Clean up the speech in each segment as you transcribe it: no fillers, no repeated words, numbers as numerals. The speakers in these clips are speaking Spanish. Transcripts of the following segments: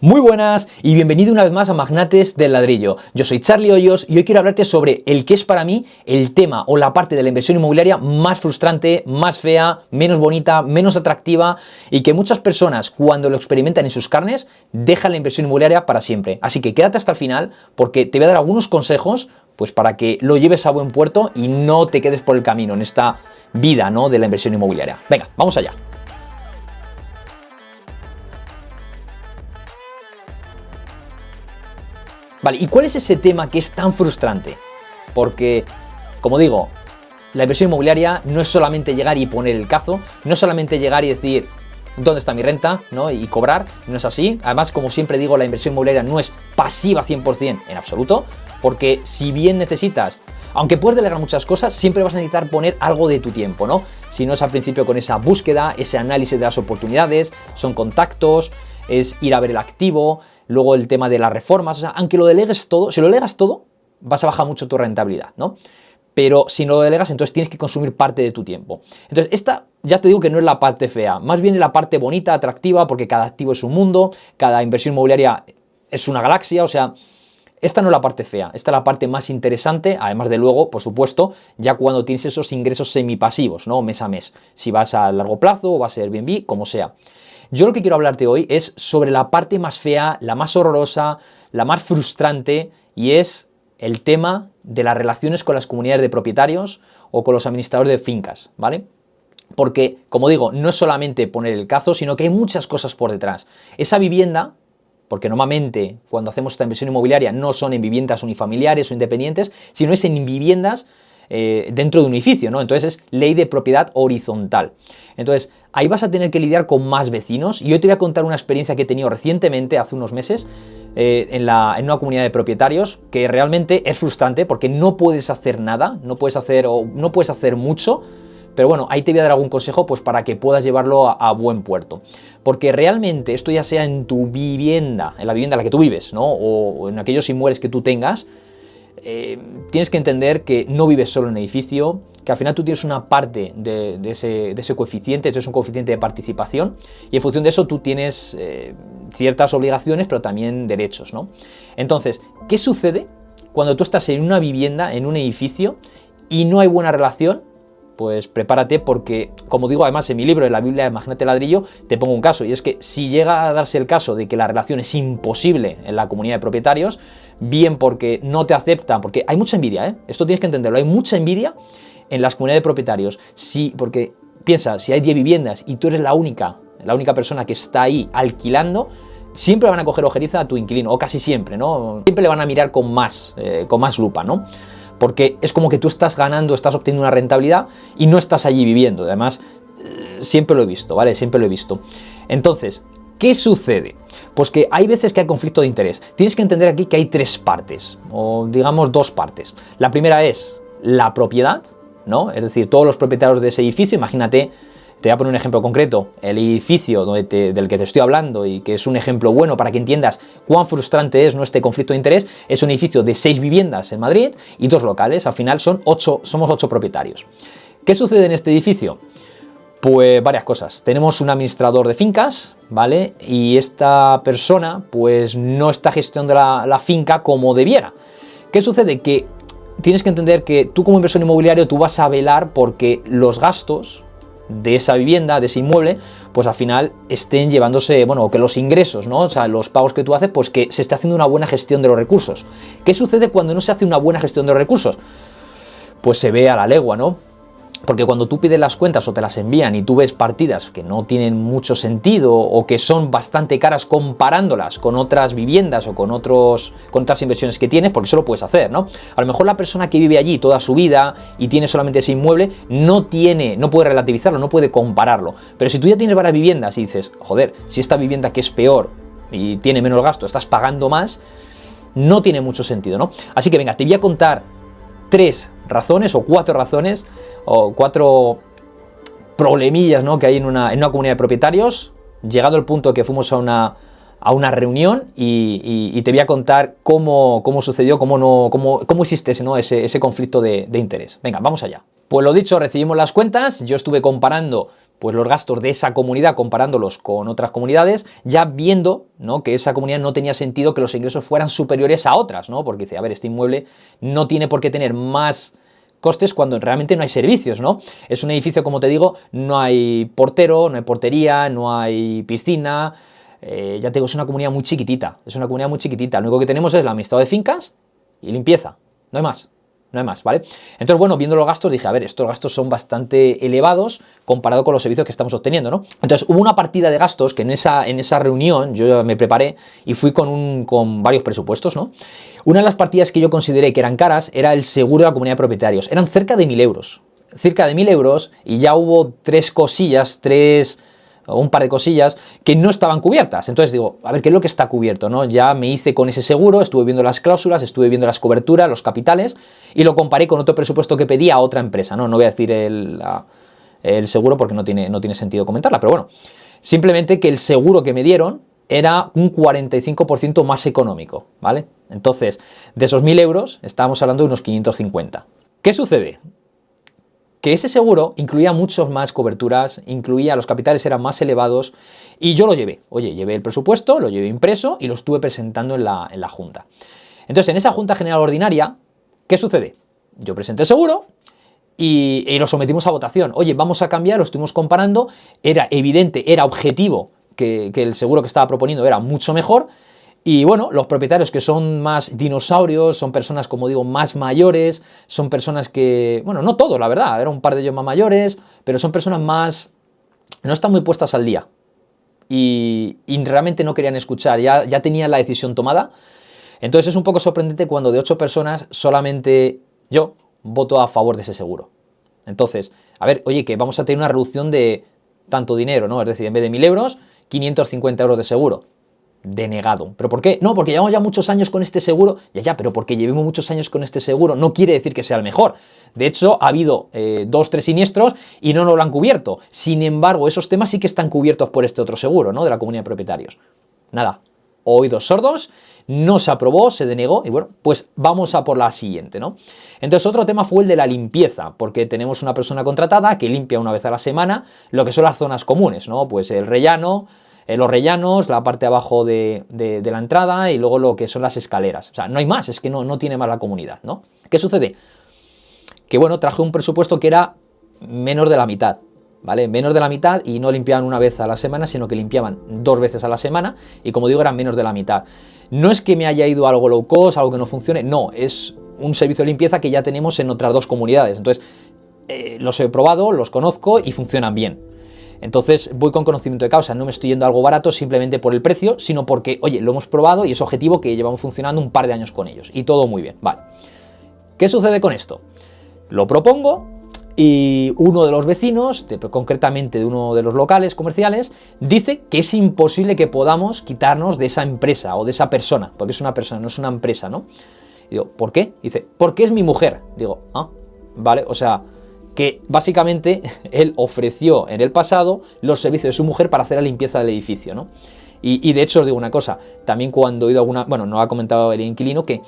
Muy buenas y bienvenido una vez más a Magnates del Ladrillo. Yo soy Charlie Hoyos y hoy quiero hablarte sobre el que es para mí el tema o la parte de la inversión inmobiliaria más frustrante, más fea, menos bonita, menos atractiva y que muchas personas cuando lo experimentan en sus carnes dejan la inversión inmobiliaria para siempre. Así que quédate hasta el final porque te voy a dar algunos consejos pues para que lo lleves a buen puerto y no te quedes por el camino en esta vida, ¿no?, de la inversión inmobiliaria. Venga, vamos allá. Vale, ¿y cuál es ese tema que es tan frustrante? Porque, como digo, la inversión inmobiliaria no es solamente llegar y poner el cazo, no es solamente llegar y decir ¿dónde está mi renta?, ¿no?, y cobrar, no es así. Además, como siempre digo, la inversión inmobiliaria no es pasiva 100% en absoluto, porque si bien necesitas, aunque puedes delegar muchas cosas, siempre vas a necesitar poner algo de tu tiempo, ¿no? Si no es al principio con esa búsqueda, ese análisis de las oportunidades, son contactos, es ir a ver el activo, luego el tema de las reformas, o sea, aunque lo delegues todo, si lo delegas todo, vas a bajar mucho tu rentabilidad, ¿no? Pero si no lo delegas, entonces tienes que consumir parte de tu tiempo. Entonces, esta ya te digo que no es la parte fea, más bien es la parte bonita, atractiva, porque cada activo es un mundo, cada inversión inmobiliaria es una galaxia, o sea, esta no es la parte fea, esta es la parte más interesante, además de luego, por supuesto, ya cuando tienes esos ingresos semipasivos, ¿no?, mes a mes, si vas a largo plazo o vas a Airbnb, como sea. Yo lo que quiero hablarte hoy es sobre la parte más fea, la más horrorosa, la más frustrante, y es el tema de las relaciones con las comunidades de propietarios o con los administradores de fincas, ¿vale? Porque, como digo, no es solamente poner el cazo, sino que hay muchas cosas por detrás. Esa vivienda, porque normalmente cuando hacemos esta inversión inmobiliaria no son en viviendas unifamiliares o independientes, sino es en viviendas dentro de un edificio, ¿no? Entonces es ley de propiedad horizontal. Entonces ahí vas a tener que lidiar con más vecinos y hoy te voy a contar una experiencia que he tenido recientemente, hace unos meses, en una comunidad de propietarios que realmente es frustrante porque no puedes hacer nada, no puedes hacer mucho. Pero bueno, ahí te voy a dar algún consejo pues para que puedas llevarlo a buen puerto. Porque realmente esto ya sea en tu vivienda, en la vivienda en la que tú vives, ¿no?, o en aquellos inmuebles que tú tengas, tienes que entender que no vives solo en un edificio, que al final tú tienes una parte de ese coeficiente, esto es un coeficiente de participación, y en función de eso tú tienes ciertas obligaciones, pero también derechos, ¿no? Entonces, ¿qué sucede cuando tú estás en una vivienda, en un edificio, y no hay buena relación? Pues prepárate porque, como digo además en mi libro, en la Biblia de Magnate Ladrillo, te pongo un caso, y es que si llega a darse el caso de que la relación es imposible en la comunidad de propietarios, bien porque no te aceptan, porque hay mucha envidia, ¿eh? Esto tienes que entenderlo, hay mucha envidia en las comunidades de propietarios, porque piensa, si hay 10 viviendas y tú eres la única persona que está ahí alquilando, siempre van a coger ojeriza a tu inquilino, o casi siempre, ¿no? Siempre le van a mirar con más lupa, ¿no? Porque es como que tú estás ganando, estás obteniendo una rentabilidad y no estás allí viviendo. Además, siempre lo he visto, ¿vale? Siempre lo he visto. Entonces, ¿qué sucede? Pues que hay veces que hay conflicto de interés. Tienes que entender aquí que hay tres partes, o digamos dos partes. La primera es la propiedad, ¿no? Es decir, todos los propietarios de ese edificio, imagínate, te voy a poner un ejemplo concreto, el edificio del que te estoy hablando y que es un ejemplo bueno para que entiendas cuán frustrante es, ¿no?, este conflicto de interés. Es un edificio de 6 viviendas en Madrid y 2 locales, al final somos 8 propietarios. ¿Qué sucede en este edificio? Pues varias cosas. Tenemos un administrador de fincas, ¿vale? Y esta persona pues no está gestionando la finca como debiera. ¿Qué sucede? Que tienes que entender que tú como inversor inmobiliario tú vas a velar porque los gastos de esa vivienda, de ese inmueble, pues al final estén llevándose, bueno, que los ingresos, ¿no?, o sea, los pagos que tú haces, pues que se esté haciendo una buena gestión de los recursos. ¿Qué sucede cuando no se hace una buena gestión de los recursos? Pues se ve a la legua, ¿no? Porque cuando tú pides las cuentas o te las envían y tú ves partidas que no tienen mucho sentido o que son bastante caras comparándolas con otras viviendas o con otras inversiones que tienes, porque eso lo puedes hacer, ¿no? A lo mejor la persona que vive allí toda su vida y tiene solamente ese inmueble no puede relativizarlo, no puede compararlo. Pero si tú ya tienes varias viviendas y dices, joder, si esta vivienda que es peor y tiene menos gasto, estás pagando más, no tiene mucho sentido, ¿no? Así que venga, te voy a contar 3 razones o 4 razones o 4 problemillas, ¿no?, que hay en una comunidad de propietarios, llegado el punto que fuimos a una reunión y te voy a contar cómo sucedió, cómo existe ese conflicto de interés. Venga, vamos allá. Pues lo dicho, recibimos las cuentas, yo estuve comparando pues los gastos de esa comunidad comparándolos con otras comunidades, ya viendo, ¿no?, que esa comunidad no tenía sentido que los ingresos fueran superiores a otras, ¿no? Porque dice, a ver, este inmueble no tiene por qué tener más costes cuando realmente no hay servicios, ¿no? Es un edificio, como te digo, no hay portero, no hay portería, no hay piscina, ya te digo, es una comunidad muy chiquitita, lo único que tenemos es el administrado de fincas y limpieza, no hay más. No hay más, ¿vale? Entonces, bueno, viendo los gastos, dije, a ver, estos gastos son bastante elevados comparado con los servicios que estamos obteniendo, ¿no? Entonces, hubo una partida de gastos que en esa reunión yo me preparé y fui con varios presupuestos, ¿no? Una de las partidas que yo consideré que eran caras era el seguro de la comunidad de propietarios. Eran cerca de 1.000 euros. Cerca de 1.000 euros y ya hubo un par de cosillas que no estaban cubiertas. Entonces digo, a ver, ¿qué es lo que está cubierto, no? Ya me hice con ese seguro, estuve viendo las cláusulas, estuve viendo las coberturas, los capitales, y lo comparé con otro presupuesto que pedí a otra empresa, ¿no? No voy a decir el seguro porque no tiene sentido comentarla, pero bueno, simplemente que el seguro que me dieron era un 45% más económico, ¿vale? Entonces, de esos 1.000 euros, estábamos hablando de unos 550. ¿Qué sucede? Que ese seguro incluía muchas más coberturas, los capitales eran más elevados y yo lo llevé. Oye, llevé el presupuesto, lo llevé impreso y lo estuve presentando en la Junta. Entonces, en esa Junta General Ordinaria, ¿qué sucede? Yo presenté el seguro y lo sometimos a votación. Oye, vamos a cambiar, lo estuvimos comparando, era evidente, era objetivo que el seguro que estaba proponiendo era mucho mejor. Y bueno, los propietarios que son más dinosaurios, son personas, como digo, más mayores, son personas que, bueno, no todos, la verdad, era un par de ellos más mayores, pero son personas no están muy puestas al día. Y realmente no querían escuchar, ya tenían la decisión tomada. Entonces es un poco sorprendente cuando de 8 personas solamente yo voto a favor de ese seguro. Entonces, a ver, oye, que vamos a tener una reducción de tanto dinero, ¿no? Es decir, en vez de 1.000 euros, 550 euros de seguro. Denegado. ¿Pero por qué? No, porque llevamos ya muchos años con este seguro. Pero porque llevemos muchos años con este seguro no quiere decir que sea el mejor. De hecho, ha habido 2-3 siniestros y no nos lo han cubierto. Sin embargo, esos temas sí que están cubiertos por este otro seguro, ¿no? De la comunidad de propietarios. Nada, oídos sordos, no se aprobó, se denegó y bueno, pues vamos a por la siguiente, ¿no? Entonces, otro tema fue el de la limpieza, porque tenemos una persona contratada que limpia una vez a la semana lo que son las zonas comunes, ¿no? Pues el rellano, los rellanos, la parte de abajo de la entrada y luego lo que son las escaleras. O sea, no hay más, es que no tiene más la comunidad, ¿no? ¿Qué sucede? Que bueno, traje un presupuesto que era menos de la mitad, ¿vale? Menos de la mitad y no limpiaban una vez a la semana, sino que limpiaban 2 veces a la semana y como digo, eran menos de la mitad. No es que me haya ido algo low cost, algo que no funcione, no, es un servicio de limpieza que ya tenemos en otras 2 comunidades. Entonces, los he probado, los conozco y funcionan bien. Entonces voy con conocimiento de causa, no me estoy yendo a algo barato simplemente por el precio, sino porque, oye, lo hemos probado y es objetivo que llevamos funcionando un par de años con ellos y todo muy bien, vale. ¿Qué sucede con esto? Lo propongo y uno de los vecinos, concretamente de uno de los locales comerciales, dice que es imposible que podamos quitarnos de esa empresa o de esa persona, porque es una persona, no es una empresa, ¿no? Y digo, ¿por qué? Dice, porque es mi mujer. Digo, vale, o sea, que básicamente él ofreció en el pasado los servicios de su mujer para hacer la limpieza del edificio, ¿no? Y de hecho os digo una cosa, también cuando he ido a alguna, bueno, no ha comentado el inquilino que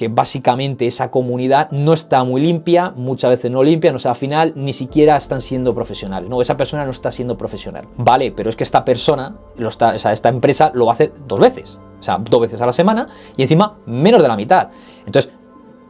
básicamente esa comunidad no está muy limpia, muchas veces no limpia, o sea, al final ni siquiera están siendo profesionales, no, esa persona no está siendo profesional, vale, pero es que esta persona, esta empresa lo va a hacer 2 veces, o sea, 2 veces a la semana y encima menos de la mitad. Entonces,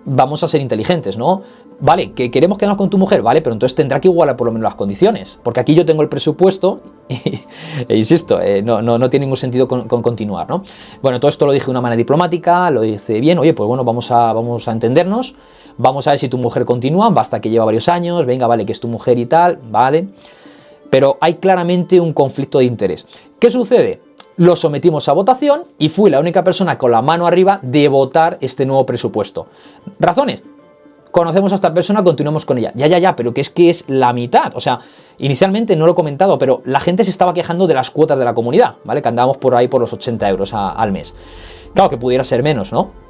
vamos a ser inteligentes, ¿no? Vale, que queremos quedarnos con tu mujer, vale, pero entonces tendrá que igualar por lo menos las condiciones, porque aquí yo tengo el presupuesto e insisto, no tiene ningún sentido con continuar, ¿no? Bueno, todo esto lo dije de una manera diplomática, lo hice bien, oye, pues bueno, vamos a entendernos, vamos a ver si tu mujer continúa, basta que lleva varios años, venga, vale, que es tu mujer y tal, vale, pero hay claramente un conflicto de interés. ¿Qué sucede? Lo sometimos a votación y fui la única persona con la mano arriba de votar este nuevo presupuesto. ¿Razones? Conocemos a esta persona, continuamos con ella. Ya, pero que es la mitad. O sea, inicialmente no lo he comentado, pero la gente se estaba quejando de las cuotas de la comunidad, ¿vale? Que andábamos por ahí por los 80 euros al mes. Claro que pudiera ser menos, ¿no?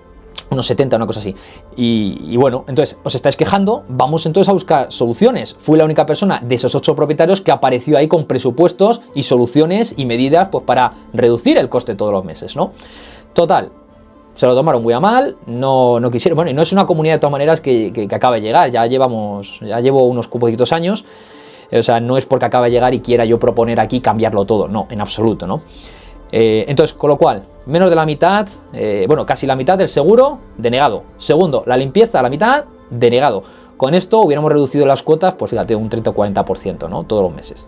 Unos 70, una cosa así. Y bueno, entonces, os estáis quejando, vamos entonces a buscar soluciones. Fui la única persona de esos 8 propietarios que apareció ahí con presupuestos y soluciones y medidas pues para reducir el coste todos los meses, ¿no? Total, se lo tomaron muy a mal, no quisieron. Bueno, y no es una comunidad de todas maneras que acaba de llegar, ya llevo unos poquitos años. O sea, no es porque acaba de llegar y quiera yo proponer aquí cambiarlo todo, no, en absoluto, ¿no? Entonces, con lo cual, menos de la mitad, bueno, casi la mitad del seguro, denegado. Segundo, la limpieza, la mitad, denegado. Con esto hubiéramos reducido las cuotas, pues fíjate, un 30 o 40%, ¿no? Todos los meses.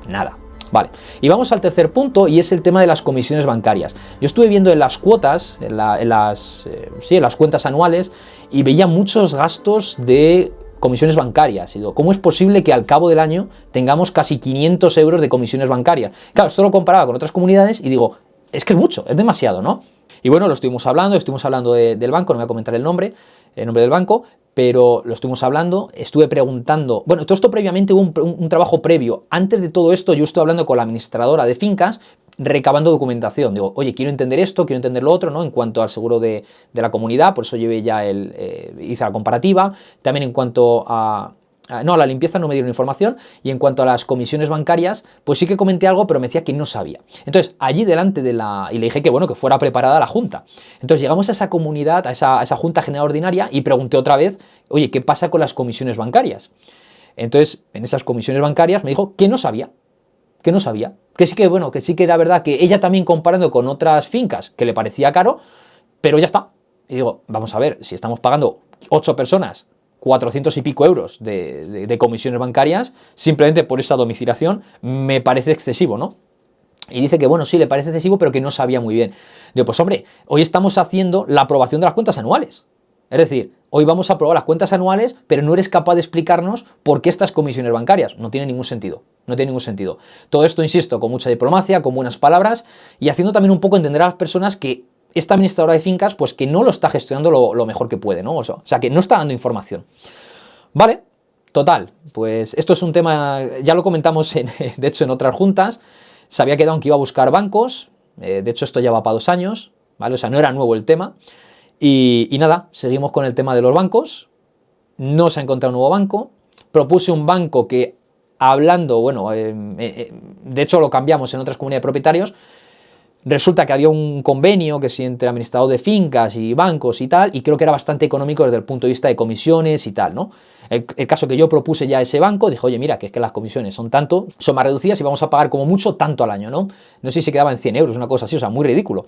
Nada. Vale, y vamos al tercer punto, y es el tema de las comisiones bancarias. Yo estuve viendo en las cuotas, en las cuentas anuales, y veía muchos gastos de comisiones bancarias. Y digo, ¿cómo es posible que al cabo del año tengamos casi 500 euros de comisiones bancarias? Claro, esto lo comparaba con otras comunidades y digo, es que es mucho, es demasiado, ¿no? Y bueno, lo estuvimos hablando del banco, no voy a comentar el nombre del banco, pero lo estuvimos hablando, estuve preguntando, bueno, todo esto previamente hubo un trabajo previo. Antes de todo esto yo estuve hablando con la administradora de fincas, recabando documentación. Digo, oye, quiero entender esto, quiero entender lo otro, ¿no? En cuanto al seguro de la comunidad, por eso llevé ya hice la comparativa. También en cuanto a la limpieza no me dieron información, y en cuanto a las comisiones bancarias, pues sí que comenté algo, pero me decía que no sabía. Entonces, allí delante y le dije que bueno, que fuera preparada la junta. Entonces llegamos a esa comunidad, a esa junta general ordinaria, y pregunté otra vez, oye, ¿qué pasa con las comisiones bancarias? Entonces, en esas comisiones bancarias me dijo que no sabía, que sí que era verdad que ella también, comparando con otras fincas, que le parecía caro, pero ya está. Y digo, vamos a ver, si estamos pagando 8 personas 400 y pico euros de comisiones bancarias, simplemente por esa domiciliación, me parece excesivo, ¿no? Y dice que bueno, sí, le parece excesivo, pero que no sabía muy bien. Digo, pues hombre, hoy estamos haciendo la aprobación de las cuentas anuales. Es decir, hoy vamos a aprobar las cuentas anuales, pero no eres capaz de explicarnos por qué estas comisiones bancarias. No tiene ningún sentido, no tiene ningún sentido. Todo esto, insisto, con mucha diplomacia, con buenas palabras, y haciendo también un poco entender a las personas que esta administradora de fincas, pues que no lo está gestionando lo mejor que puede, ¿no? O sea, que no está dando información. Vale, total, pues esto es un tema, ya lo comentamos de hecho en otras juntas. Se había quedado en que iba a buscar bancos, de hecho esto ya va para 2 años, ¿vale? O sea, no era nuevo el tema. Y nada, seguimos con el tema de los bancos. No se ha encontrado un nuevo banco. Propuse un banco que, hablando, bueno, de hecho lo cambiamos en otras comunidades de propietarios. Resulta que había un convenio que sí entre administradores de fincas y bancos y tal, y creo que era bastante económico desde el punto de vista de comisiones y tal, ¿no? El caso que yo propuse ya a ese banco, dijo, oye, mira, que es que las comisiones son más reducidas y vamos a pagar como mucho tanto al año, ¿no? No sé si se quedaba en 100 euros, una cosa así, o sea, muy ridículo.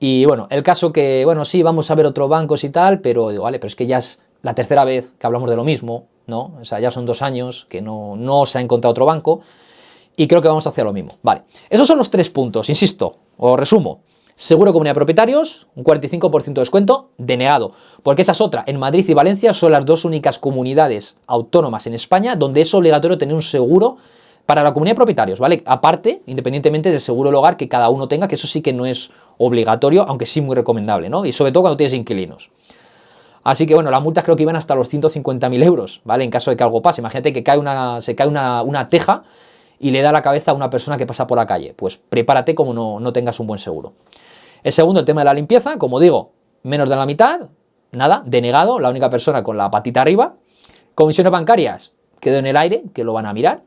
Y bueno, el caso que, bueno, sí, vamos a ver otros bancos y tal, pero digo, vale, pero es que ya es la tercera vez que hablamos de lo mismo, ¿no? O sea, ya son 2 años que no se ha encontrado otro banco. Y creo que vamos a hacer lo mismo. Vale, esos son los 3 puntos, insisto, os resumo. Seguro comunidad de propietarios, un 45% de descuento, denegado. Porque esa es otra, en Madrid y Valencia son las 2 únicas comunidades autónomas en España donde es obligatorio tener un seguro para la comunidad de propietarios, ¿vale? Aparte, independientemente del seguro del hogar que cada uno tenga, que eso sí que no es obligatorio, aunque sí muy recomendable, ¿no? Y sobre todo cuando tienes inquilinos. Así que bueno, las multas creo que iban hasta los 150.000 euros, ¿vale? En caso de que algo pase. Imagínate que se cae una teja y le da la cabeza a una persona que pasa por la calle. Pues prepárate como no tengas un buen seguro. El segundo, el tema de la limpieza, como digo, menos de la mitad, nada, denegado, la única persona con la patita arriba. Comisiones bancarias, quedó en el aire, que lo van a mirar.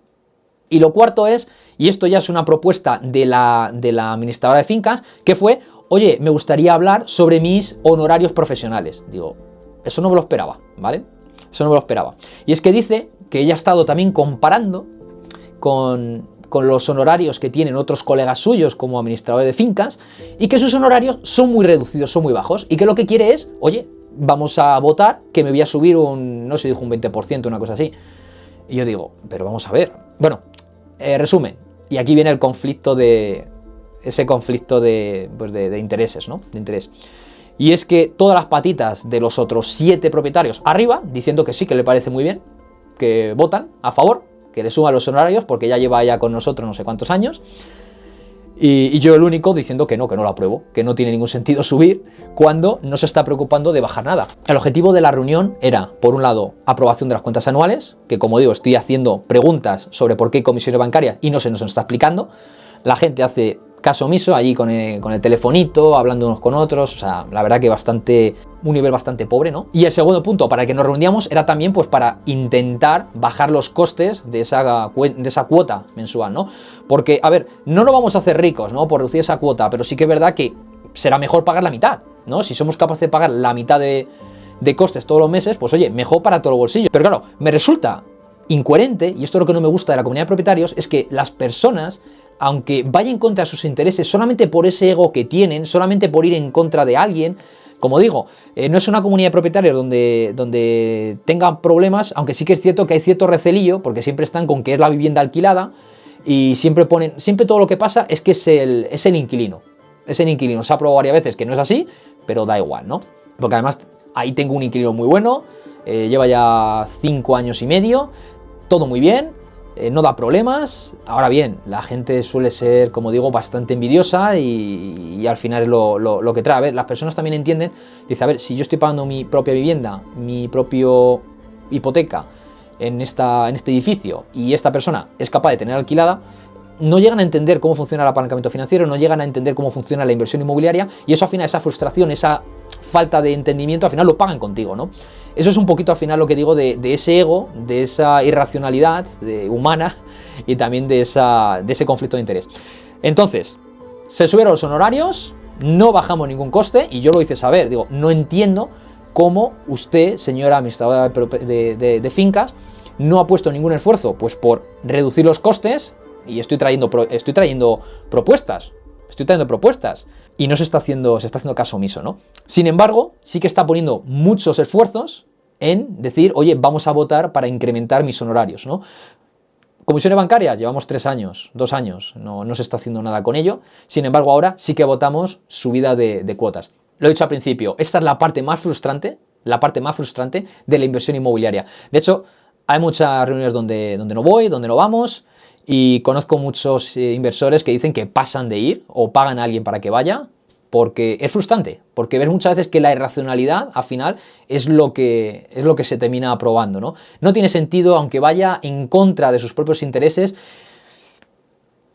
Y lo cuarto es, y esto ya es una propuesta de la administradora de fincas, que fue, oye, me gustaría hablar sobre mis honorarios profesionales. Digo, eso no me lo esperaba, ¿vale? Eso no me lo esperaba. Y es que dice que ella ha estado también comparando con los honorarios que tienen otros colegas suyos como administradores de fincas, y que sus honorarios son muy reducidos, son muy bajos, y que lo que quiere es, oye, vamos a votar que me voy a subir no sé, dijo un 20%, una cosa así. Y yo digo, pero vamos a ver. Bueno, resumen, y aquí viene el conflicto ese conflicto de intereses, ¿no? De interés. Y es que todas las patitas de los otros 7 propietarios arriba, diciendo que sí, que le parece muy bien, que votan a favor, que le suban los honorarios, porque ya lleva ya con nosotros no sé cuántos años, y yo el único diciendo que no lo apruebo, que no tiene ningún sentido subir cuando no se está preocupando de bajar nada. El objetivo de la reunión era, por un lado, aprobación de las cuentas anuales, que como digo, estoy haciendo preguntas sobre por qué hay comisiones bancarias y no se nos está explicando. La gente hace caso omiso allí con el telefonito, hablando unos con otros, o sea, la verdad que un nivel bastante pobre, ¿no? Y el segundo punto para el que nos reuníamos era también pues para intentar bajar los costes de esa cuota mensual, ¿no? Porque, a ver, no nos vamos a hacer ricos, ¿no? Por reducir esa cuota, pero sí que es verdad que será mejor pagar la mitad, ¿no? Si somos capaces de pagar la mitad de costes todos los meses, pues oye, mejor para todo el bolsillo. Pero claro, me resulta incoherente, y esto es lo que no me gusta de la comunidad de propietarios, es que las personas, aunque vayan en contra de sus intereses solamente por ese ego que tienen, solamente por ir en contra de alguien, como digo, no es una comunidad de propietarios donde tengan problemas, aunque sí que es cierto que hay cierto recelillo, porque siempre están con que es la vivienda alquilada, y siempre todo lo que pasa es que es el inquilino. Es el inquilino. Se ha probado varias veces que no es así, pero da igual, ¿no? Porque además ahí tengo un inquilino muy bueno, lleva ya 5 años y medio, todo muy bien, no da problemas. Ahora bien, la gente suele ser, como digo, bastante envidiosa y al final es lo que trae. A ver, las personas también entienden, dice, a ver, si yo estoy pagando mi propia vivienda, mi propio hipoteca en este edificio y esta persona es capaz de tener alquilada, no llegan a entender cómo funciona el apalancamiento financiero, no llegan a entender cómo funciona la inversión inmobiliaria, y eso al final, esa frustración, esa falta de entendimiento, al final lo pagan contigo, ¿no? Eso es un poquito al final lo que digo de ese ego, de esa irracionalidad humana y también de ese conflicto de interés. Entonces, se subieron los honorarios, no bajamos ningún coste, y yo lo hice saber, digo, no entiendo cómo usted, señora administradora de fincas, no ha puesto ningún esfuerzo pues por reducir los costes, y estoy trayendo propuestas y no se está haciendo caso omiso, ¿no? Sin embargo, sí que está poniendo muchos esfuerzos en decir, oye, vamos a votar para incrementar mis honorarios, ¿no? Comisiones bancarias, llevamos 3 años, 2 años, no se está haciendo nada con ello. Sin embargo, ahora sí que votamos subida de cuotas. Lo he dicho al principio, esta es la parte más frustrante de la inversión inmobiliaria. De hecho, hay muchas reuniones donde no voy, donde no vamos, y conozco muchos inversores que dicen que pasan de ir o pagan a alguien para que vaya, porque es frustrante, porque ves muchas veces que la irracionalidad al final es lo que se termina aprobando, ¿no? No tiene sentido, aunque vaya en contra de sus propios intereses,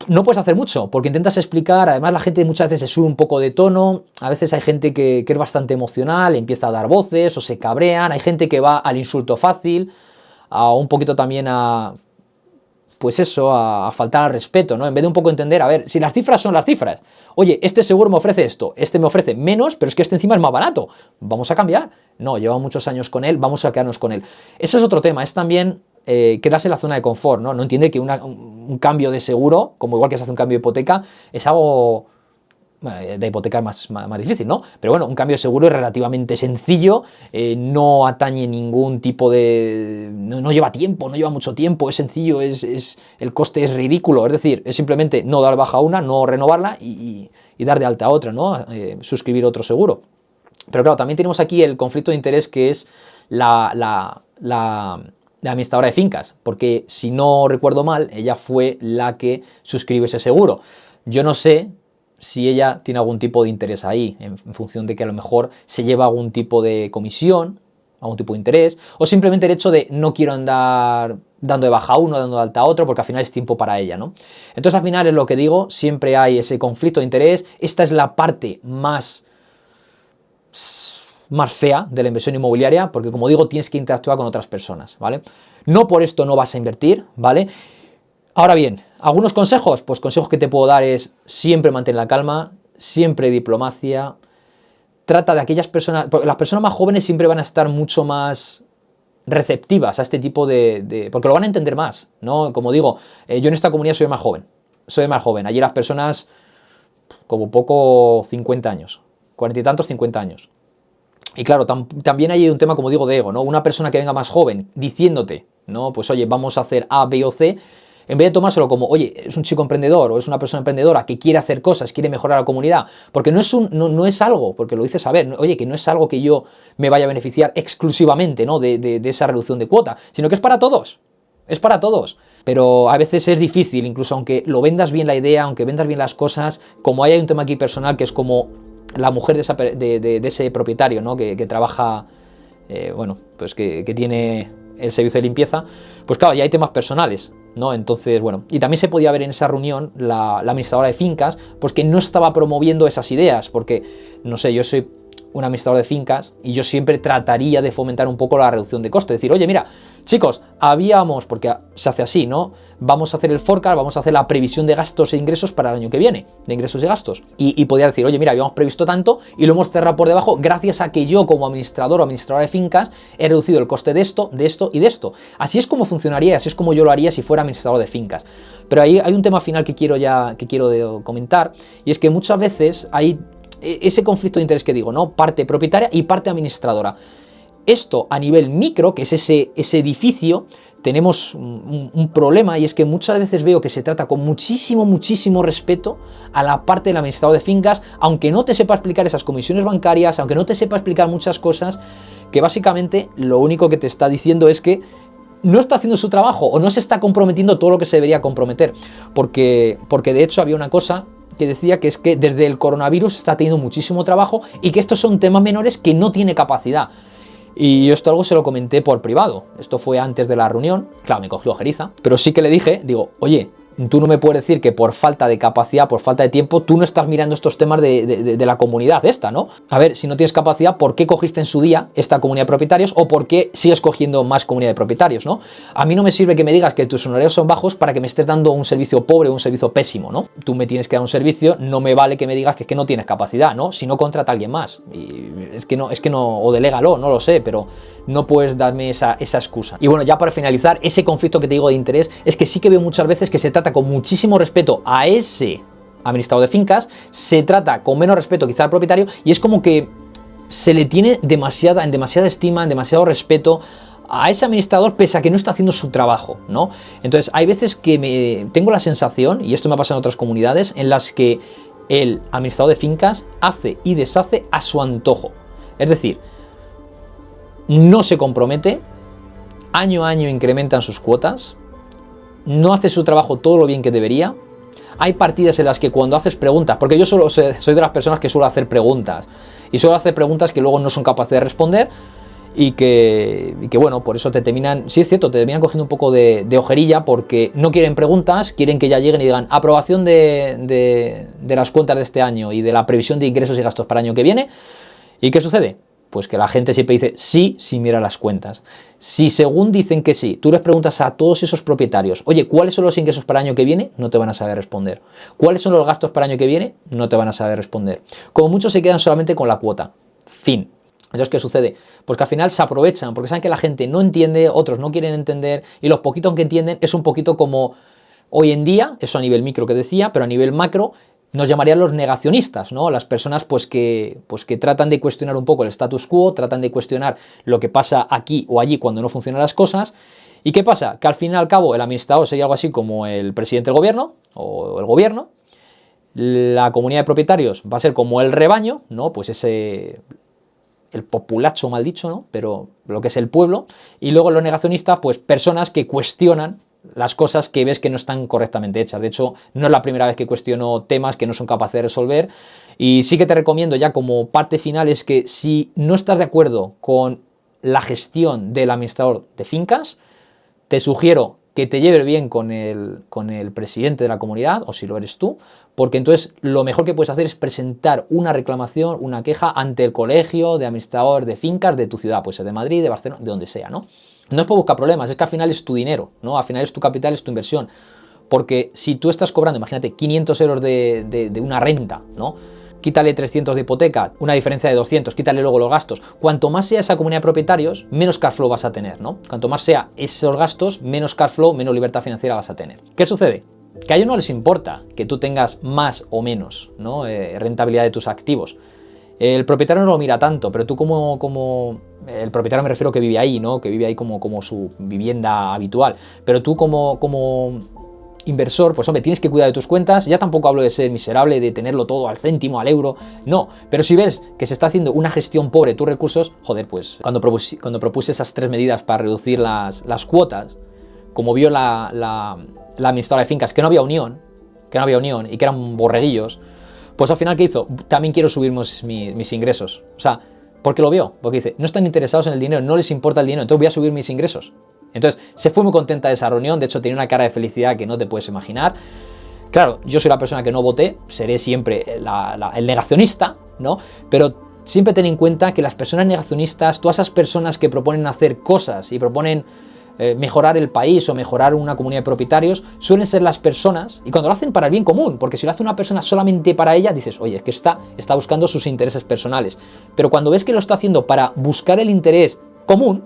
no puedes hacer mucho, porque intentas explicar, además la gente muchas veces se sube un poco de tono, a veces hay gente que es bastante emocional, empieza a dar voces o se cabrean, hay gente que va al insulto fácil, a un poquito también a faltar al respeto, ¿no? En vez de un poco entender, a ver, si las cifras son las cifras, oye, este seguro me ofrece esto, este me ofrece menos, pero es que este encima es más barato, vamos a cambiar. No, llevamos muchos años con él, vamos a quedarnos con él. Ese es otro tema, es también quedarse en la zona de confort, ¿no? No entiende que un cambio de seguro, como igual que se hace un cambio de hipoteca, es algo... Bueno, de hipoteca es más difícil, ¿no? Pero bueno, un cambio de seguro es relativamente sencillo, no atañe ningún tipo de... No lleva tiempo, no lleva mucho tiempo, es sencillo, el coste es ridículo, es decir, es simplemente no dar baja a una, no renovarla y dar de alta a otra, ¿no? Suscribir otro seguro. Pero claro, también tenemos aquí el conflicto de interés, que es la administradora de fincas, porque si no recuerdo mal, ella fue la que suscribió ese seguro. Yo no sé si ella tiene algún tipo de interés ahí, en función de que a lo mejor se lleva algún tipo de comisión, algún tipo de interés, o simplemente el hecho de no quiero andar dando de baja a uno, dando de alta a otro, porque al final es tiempo para ella, ¿no? Entonces al final es lo que digo, siempre hay ese conflicto de interés. Esta es la parte más fea de la inversión inmobiliaria, porque como digo, tienes que interactuar con otras personas, ¿vale? No por esto no vas a invertir, ¿vale? Ahora bien, algunos consejos, pues consejos que te puedo dar es siempre mantén la calma, siempre diplomacia, trata de aquellas personas, porque las personas más jóvenes siempre van a estar mucho más receptivas a este tipo porque lo van a entender más, ¿no? Como digo, yo en esta comunidad soy más joven, allí las personas como poco 50 años, 40 y tantos, 50 años. Y claro, también hay un tema, como digo, de ego, ¿no? Una persona que venga más joven diciéndote, ¿no? Pues oye, vamos a hacer A, B o C, en vez de tomárselo como, oye, es un chico emprendedor o es una persona emprendedora que quiere hacer cosas, quiere mejorar la comunidad, porque no es algo, porque lo dices saber, oye, que no es algo que yo me vaya a beneficiar exclusivamente, ¿no? de esa reducción de cuota, sino que es para todos, Pero a veces es difícil, incluso aunque lo vendas bien la idea, aunque vendas bien las cosas, como hay un tema aquí personal que es como la mujer de ese propietario, ¿no? que trabaja, pues que tiene el servicio de limpieza, pues claro, ya hay temas personales, ¿no? Entonces, bueno, y también se podía ver en esa reunión la administradora de fincas, pues que no estaba promoviendo esas ideas, porque, no sé, yo soy un administrador de fincas y yo siempre trataría de fomentar un poco la reducción de costes. Decir, oye, mira, chicos, porque se hace así, ¿no? Vamos a hacer el forecast, vamos a hacer la previsión de gastos e ingresos para el año que viene, de ingresos y gastos. Y podría decir, oye, mira, habíamos previsto tanto y lo hemos cerrado por debajo gracias a que yo como administrador o administradora de fincas he reducido el coste de esto y de esto. Así es como funcionaría, así es como yo lo haría si fuera administrador de fincas. Pero ahí hay un tema final que quiero comentar, y es que muchas veces hay ese conflicto de interés que digo, ¿no? Parte propietaria y parte administradora. Esto a nivel micro, que es ese edificio, tenemos un problema, y es que muchas veces veo que se trata con muchísimo respeto a la parte del administrador de fincas, aunque no te sepa explicar esas comisiones bancarias, aunque no te sepa explicar muchas cosas, que básicamente lo único que te está diciendo es que no está haciendo su trabajo o no se está comprometiendo todo lo que se debería comprometer, porque de hecho había una cosa que decía que es que desde el coronavirus está teniendo muchísimo trabajo y que estos son temas menores que no tiene capacidad. Y yo esto algo se lo comenté por privado. Esto fue antes de la reunión. Claro, me cogió ojeriza, pero sí que le dije, digo, oye, tú no me puedes decir que por falta de capacidad, por falta de tiempo, tú no estás mirando estos temas de la comunidad esta, ¿no? A ver, si no tienes capacidad, ¿por qué cogiste en su día esta comunidad de propietarios o por qué sigues cogiendo más comunidad de propietarios, ¿no? A mí no me sirve que me digas que tus honorarios son bajos para que me estés dando un servicio pobre o un servicio pésimo, ¿no? Tú me tienes que dar un servicio, no me vale que me digas que es que no tienes capacidad, ¿no? Si no, contrata a alguien más. Y es que no, o delégalo, no lo sé, pero no puedes darme esa excusa. Y bueno, ya para finalizar, ese conflicto que te digo de interés es que sí que veo muchas veces que se trata con muchísimo respeto a ese administrador de fincas, se trata con menos respeto quizá al propietario, y es como que se le tiene en demasiada estima, en demasiado respeto a ese administrador, pese a que no está haciendo su trabajo, ¿no? Entonces hay veces que tengo la sensación, y esto me ha pasado en otras comunidades, en las que el administrador de fincas hace y deshace a su antojo. Es decir, no se compromete, año a año incrementan sus cuotas, no hace su trabajo todo lo bien que debería. Hay partidas en las que cuando haces preguntas, porque yo soy de las personas que suelo hacer preguntas, y suelo hacer preguntas que luego no son capaces de responder, y que bueno, por eso te terminan, sí es cierto, te terminan cogiendo un poco de ojerilla, porque no quieren preguntas, quieren que ya lleguen y digan aprobación de las cuentas de este año y de la previsión de ingresos y gastos para el año que viene. ¿Y qué sucede? Pues que la gente siempre dice sí, si mira las cuentas. Si según dicen que sí, tú les preguntas a todos esos propietarios, oye, ¿cuáles son los ingresos para el año que viene? No te van a saber responder. ¿Cuáles son los gastos para el año que viene? No te van a saber responder. Como muchos se quedan solamente con la cuota. Fin. Entonces, ¿qué sucede? Pues que al final se aprovechan, porque saben que la gente no entiende, otros no quieren entender, y los poquitos que entienden es un poquito como hoy en día, eso a nivel micro que decía, pero a nivel macro, nos llamarían los negacionistas, ¿no? Las personas pues que tratan de cuestionar un poco el status quo, tratan de cuestionar lo que pasa aquí o allí cuando no funcionan las cosas. ¿Y qué pasa? Que al fin y al cabo el administrador sería algo así como el presidente del gobierno o el gobierno. La comunidad de propietarios va a ser como el rebaño, ¿no? Pues el populacho mal dicho, ¿no? Pero lo que es el pueblo. Y luego los negacionistas, pues personas que cuestionan las cosas que ves que no están correctamente hechas. De hecho, no es la primera vez que cuestiono temas que no son capaces de resolver, y sí que te recomiendo ya como parte final es que si no estás de acuerdo con la gestión del administrador de fincas, te sugiero que te lleves bien con el presidente de la comunidad, o si lo eres tú, porque entonces lo mejor que puedes hacer es presentar una reclamación, una queja ante el colegio de administrador de fincas de tu ciudad, pues de Madrid, de Barcelona, de donde sea, ¿no? No es por buscar problemas, es que al final es tu dinero, ¿no? Al final es tu capital, es tu inversión. Porque si tú estás cobrando, imagínate, 500 euros de una renta, ¿no? Quítale 300 de hipoteca, una diferencia de 200, quítale luego los gastos. Cuanto más sea esa comunidad de propietarios, menos cash flow vas a tener, ¿no? Cuanto más sea esos gastos, menos cash flow, menos libertad financiera vas a tener. ¿Qué sucede? Que a ellos no les importa que tú tengas más o menos, ¿no? Rentabilidad de tus activos. El propietario no lo mira tanto, pero tú como el propietario me refiero que vive ahí, ¿no? Que vive ahí como su vivienda habitual. Pero tú como inversor, pues hombre, tienes que cuidar de tus cuentas. Ya tampoco hablo de ser miserable, de tenerlo todo al céntimo, al euro, no. Pero si ves que se está haciendo una gestión pobre de tus recursos, joder, pues cuando propuse esas 3 medidas para reducir las cuotas, como vio la administradora de fincas que no había unión y que eran borreguillos, pues al final, ¿qué hizo? También quiero subir mis ingresos. O sea, ¿por qué lo vio? Porque dice, no están interesados en el dinero, no les importa el dinero, entonces voy a subir mis ingresos. Entonces, se fue muy contenta de esa reunión, de hecho tenía una cara de felicidad que no te puedes imaginar. Claro, yo soy la persona que no voté, seré siempre el negacionista, ¿no? Pero siempre ten en cuenta que las personas negacionistas, todas esas personas que proponen hacer cosas y proponen mejorar el país o mejorar una comunidad de propietarios, suelen ser las personas, y cuando lo hacen para el bien común, porque si lo hace una persona solamente para ella, dices, oye, es que está buscando sus intereses personales. Pero cuando ves que lo está haciendo para buscar el interés común,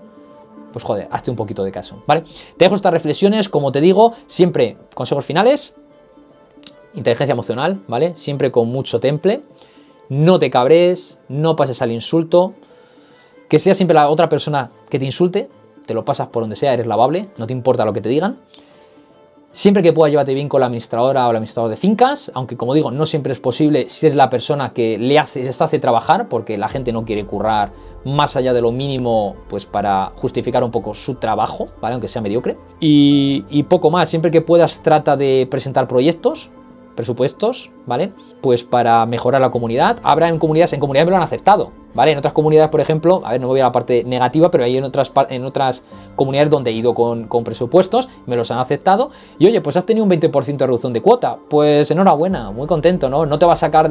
pues joder, hazte un poquito de caso, ¿vale? Te dejo estas reflexiones, como te digo, siempre consejos finales, inteligencia emocional, ¿vale? Siempre con mucho temple, no te cabrees, no pases al insulto, que sea siempre la otra persona que te insulte, te lo pasas por donde sea, eres lavable, no te importa lo que te digan. Siempre que puedas llevarte bien con la administradora o el administrador de fincas, aunque como digo, no siempre es posible si eres la persona que se hace trabajar, porque la gente no quiere currar más allá de lo mínimo, pues para justificar un poco su trabajo, ¿vale? Aunque sea mediocre. Y poco más, siempre que puedas trata de presentar presupuestos, ¿vale? Pues para mejorar la comunidad. Habrá en comunidades me lo han aceptado, ¿vale? En otras comunidades, por ejemplo, a ver, no voy a la parte negativa, pero hay en otras comunidades donde he ido con presupuestos, me los han aceptado, y oye, pues has tenido un 20% de reducción de cuota, pues enhorabuena, muy contento, ¿no? No te va a sacar no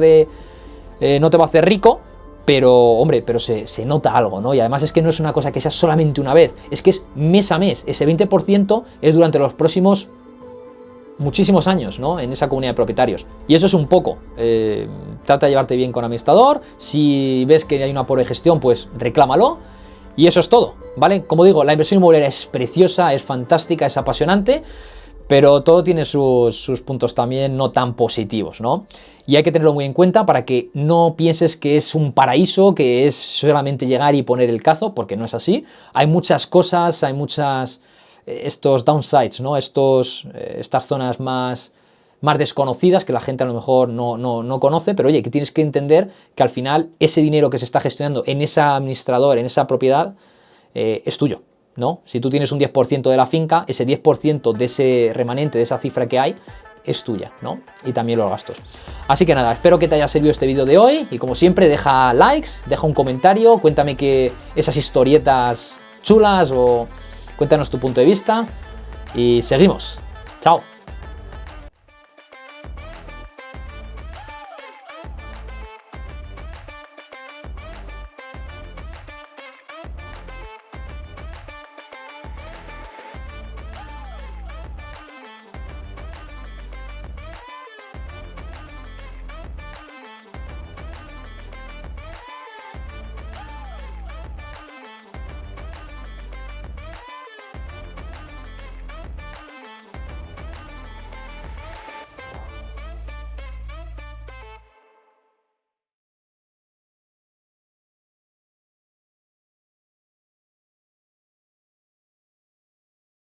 te va a hacer rico, pero, hombre, pero se nota algo, ¿no? Y además es que no es una cosa que sea solamente una vez, es que es mes a mes, ese 20% es durante los próximos muchísimos años, ¿no? En esa comunidad de propietarios. Y eso es un poco. Trata de llevarte bien con el administrador. Si ves que hay una pobre gestión, pues reclámalo. Y eso es todo, ¿vale? Como digo, la inversión inmobiliaria es preciosa, es fantástica, es apasionante, pero todo tiene sus puntos también no tan positivos, ¿no? Y hay que tenerlo muy en cuenta para que no pienses que es un paraíso, que es solamente llegar y poner el cazo, porque no es así. Hay muchas cosas, hay estos downsides, ¿no? Estas zonas más desconocidas que la gente a lo mejor no conoce, pero oye, que tienes que entender que al final ese dinero que se está gestionando en ese administrador, en esa propiedad, es tuyo, ¿no? Si tú tienes un 10% de la finca, ese 10% de ese remanente, de esa cifra que hay, es tuya, ¿no? Y también los gastos. Así que nada, espero que te haya servido este vídeo de hoy y como siempre deja likes, deja un comentario, cuéntame esas historietas chulas o cuéntanos tu punto de vista y seguimos. Chao.